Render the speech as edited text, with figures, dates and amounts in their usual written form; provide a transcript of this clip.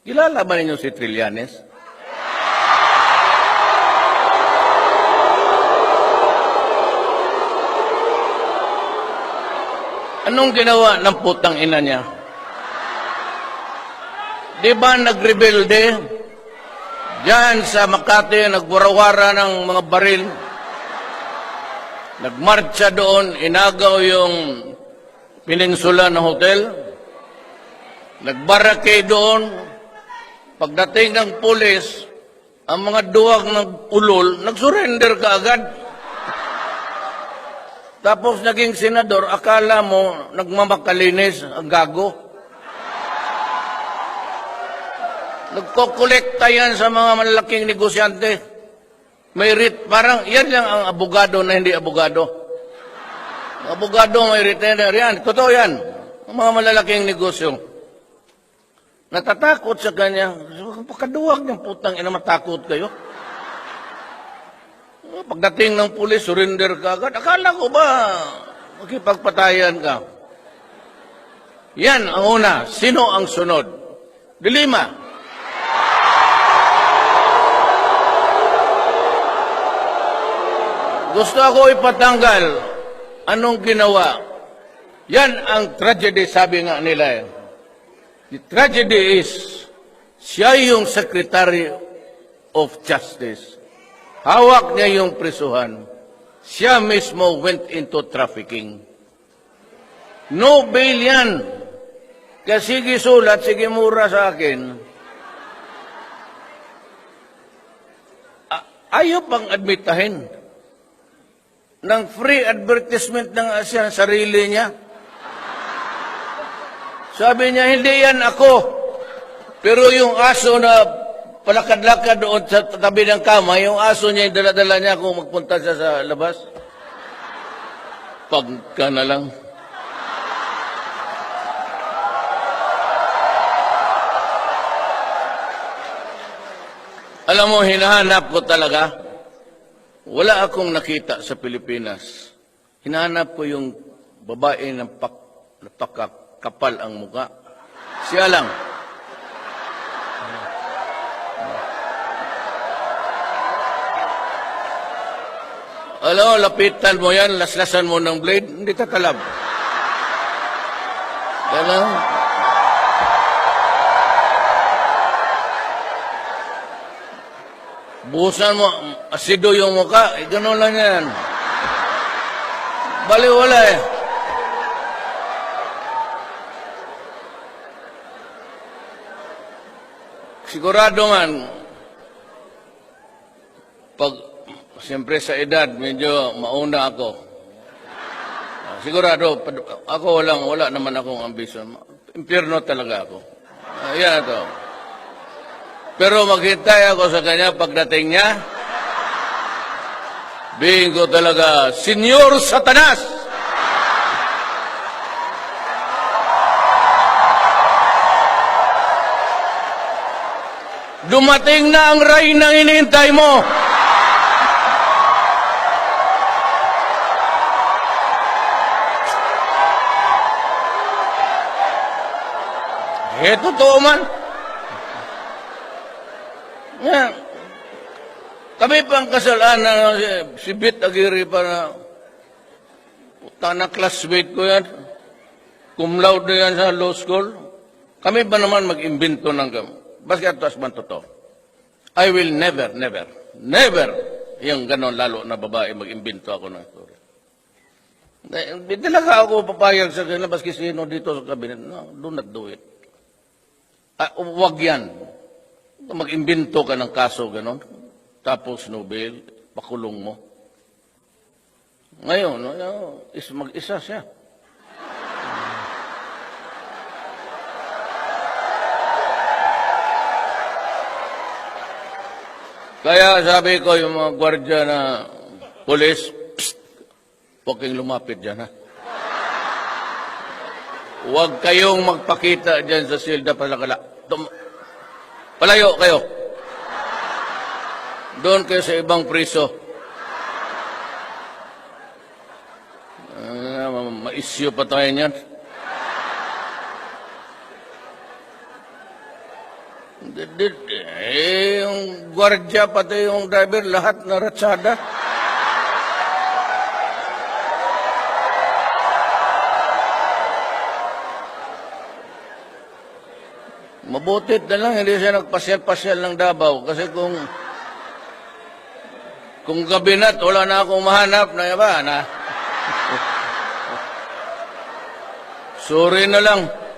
Kilala ba ninyo si Trillanes? Anong ginawa ng putang ina niya? Di ba nagrebelde? Diyan sa Makati, nagwarawara ng mga baril. Nagmarcha doon, inagaw yung peninsula na hotel. Nagbarake doon. Pagdating ng pulis, ang mga duwag ng ulol, nagsurrender kaagad. Tapos naging senador, akala mo nagmamakalinis ang gago. Nagkokolekta yan sa mga malalaking negosyante. May parang yan lang ang abogado na hindi abogado. Abogado may retainer yan. Totoo yan. Ang mga malalaking negosyo. Natatakot sa kanya. Pagkaduwag ng putang ina, matakot kayo. Pagdating ng pulis, surrender ka agad. Akala ko ba makipagpatayan ka? Yan ang una. Sino ang sunod? Dilima. Gusto ako ipatanggal. Anong ginawa? Yan ang tragedy, sabi nga nila. The tragedy is, siya yung Secretary of Justice. Hawak niya yung prisuhan. Siya mismo went into trafficking. No bail yan. Kaya sige sulat, sige mura sa akin. Ayaw pang admitahin ng free advertisement ng siya sarili niya. Sabi niya, hindi yan ako. Pero yung aso na palakad-lakad doon sa tabi ng kama, yung aso niya, dala-dala niya kung magpunta siya sa labas. Pagka na lang. Alam mo, hinahanap ko talaga. Wala akong nakita sa Pilipinas. Hinahanap ko yung babae na napakakapal ang muka. Siya lang. Alam, lapitan mo yan, laslasan mo ng blade, hindi tatalab. Alam? Buhusan mo, asido yung muka, gano'n lang yan. Baliwala eh. Sigurado man, siyempre sa edad, medyo mauna ako. Sigurado, ako wala naman akong ambisyon. Impyerno talaga ako. Yan ito. Pero maghintay ako sa kanya pagdating niya. Bihin ko talaga, Senyor Satanas! Dumating na ang rain na hinihintay mo. Totoo man. Yan. Kami pang kasalaan na si Bit Aguirre para na classmate ko yan. Cum laude yan sa law school. Kami ba naman mag-imbento ng basket as man totoo? I will never yung ganon lalo na babae mag-imbento ako ng story. Hindi talaga ako papayag sa kanila baski sino dito sa cabinet. No, do not do it. Huwag yan. Mag-imbento ka ng kaso, gano'n. Tapos Nobel, pakulong mo. Ngayon, mag-isa siya. Kaya sabi ko, yung mga gwardya na polis, huwag kayong lumapit dyan, ha? Huwag kayong magpakita dyan sa silda palakala. Palayo kayo. Doon kayo sa ibang priso. Ma-issue pa tayo niyan. Yung gwardiya, pati yung driver, lahat na ratsada. Mabutit na lang, hindi siya nagpasyal-pasyal ng Davao. Kasi kung gabi na't wala na akong mahanap na iba, na. Sorry na lang.